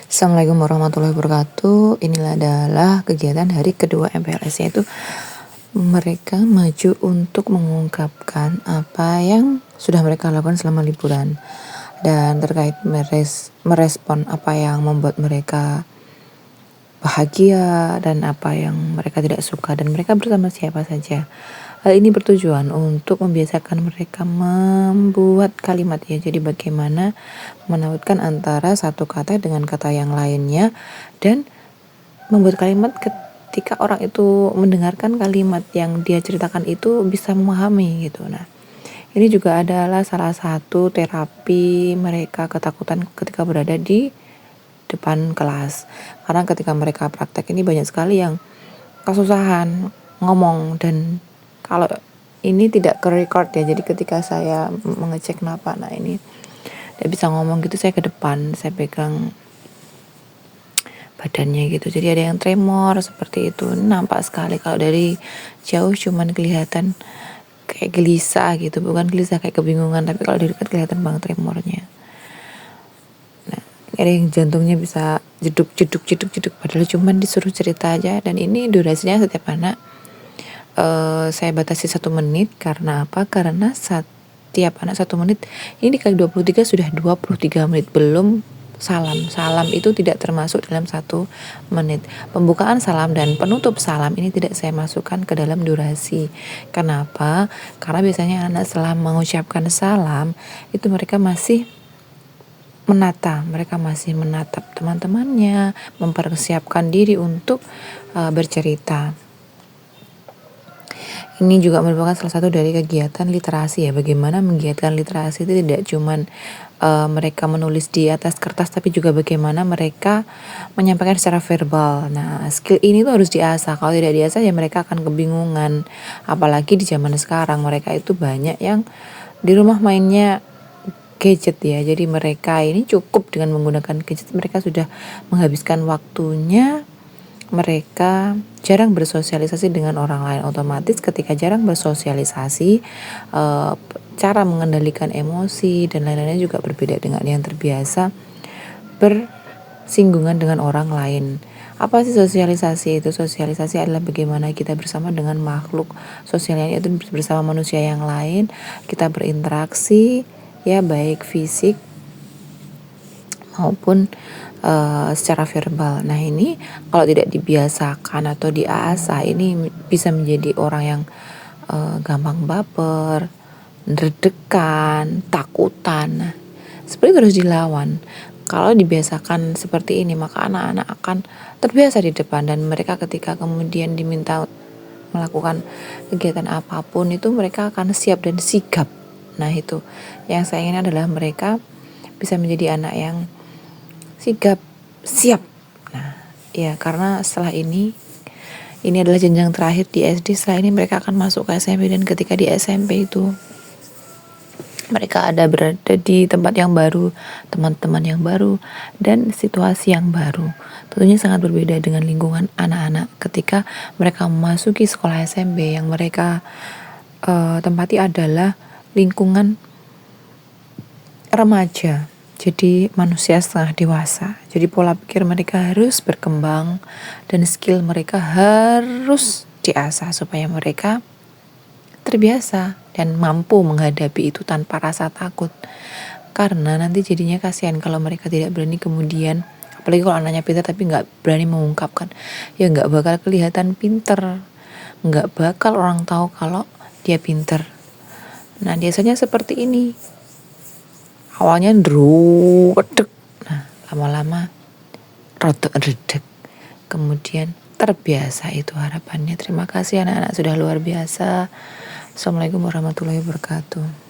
Assalamualaikum warahmatullahi wabarakatuh. Inilah adalah kegiatan hari kedua MPLS, yaitu mereka maju untuk mengungkapkan apa yang sudah mereka lakukan selama liburan dan terkait merespon apa yang membuat mereka bahagia dan apa yang mereka tidak suka dan mereka bersama siapa saja. Hal ini bertujuan untuk membiasakan mereka membuat kalimat ya. Jadi bagaimana menautkan antara satu kata dengan kata yang lainnya dan membuat kalimat ketika orang itu mendengarkan kalimat yang dia ceritakan itu bisa memahami gitu. Nah, ini juga adalah salah satu terapi mereka ketakutan ketika berada di depan kelas. Karena ketika mereka praktek ini banyak sekali yang kesusahan ngomong, dan kalau ini tidak ke record ya, jadi ketika saya mengecek napa, nah ini tidak bisa ngomong gitu, saya ke depan, saya pegang badannya gitu, jadi ada yang tremor seperti itu, nampak sekali. Kalau dari jauh cuman kelihatan kayak gelisah gitu, bukan gelisah kayak kebingungan, tapi kalau dari dekat kelihatan banget tremornya. Nah, ada yang jantungnya bisa jeduk padahal cuman disuruh cerita aja. Dan ini durasinya setiap anak saya batasi 1 menit. Karena apa? Karena setiap anak 1 menit. Ini dikali 23 sudah 23 menit. Belum salam itu tidak termasuk dalam 1 menit. Pembukaan salam dan penutup salam ini tidak saya masukkan ke dalam durasi. Kenapa? Karena biasanya anak setelah mengucapkan salam itu mereka masih menatap teman-temannya, mempersiapkan diri untuk bercerita. Ini juga merupakan salah satu dari kegiatan literasi ya. Bagaimana menggiatkan literasi itu tidak cuman mereka menulis di atas kertas, tapi juga bagaimana mereka menyampaikan secara verbal. Nah, skill ini tuh harus diasah. Kalau tidak diasah ya mereka akan kebingungan. Apalagi di zaman sekarang mereka itu banyak yang di rumah mainnya gadget ya. Jadi mereka ini cukup dengan menggunakan gadget, mereka sudah menghabiskan waktunya. Mereka jarang bersosialisasi dengan orang lain. Otomatis ketika jarang bersosialisasi, cara mengendalikan emosi dan lain-lainnya juga berbeda dengan yang terbiasa bersinggungan dengan orang lain. Apa sih sosialisasi itu? Sosialisasi adalah bagaimana kita bersama dengan makhluk sosial, yaitu bersama manusia yang lain. Kita berinteraksi ya, baik fisik maupun secara verbal. Nah, ini kalau tidak dibiasakan atau diasah, ini bisa menjadi orang yang gampang baper, deg-degan, takutan. Nah, seperti itu harus dilawan. Kalau dibiasakan seperti ini, maka anak-anak akan terbiasa di depan, dan mereka ketika kemudian diminta melakukan kegiatan apapun itu mereka akan siap dan sigap. Nah, itu yang saya ingin adalah mereka bisa menjadi anak yang sigap, siap. Nah, ya, karena setelah ini adalah jenjang terakhir di SD. Setelah ini mereka akan masuk ke SMP, dan ketika di SMP itu mereka ada berada di tempat yang baru, teman-teman yang baru, dan situasi yang baru. Tentunya sangat berbeda dengan lingkungan anak-anak ketika mereka memasuki sekolah SMP. Yang mereka tempati adalah lingkungan remaja. Jadi manusia setengah dewasa. Jadi pola pikir mereka harus berkembang dan skill mereka harus diasah supaya mereka terbiasa dan mampu menghadapi itu tanpa rasa takut. Karena nanti jadinya kasihan kalau mereka tidak berani kemudian, apalagi kalau anaknya pintar tapi nggak berani mengungkapkan, ya nggak bakal kelihatan pintar, nggak bakal orang tahu kalau dia pintar. Nah, biasanya seperti ini. Awalnya redek, nah lama-lama redek, kemudian terbiasa. Itu harapannya. Terima kasih anak-anak, sudah luar biasa. Assalamualaikum warahmatullahi wabarakatuh.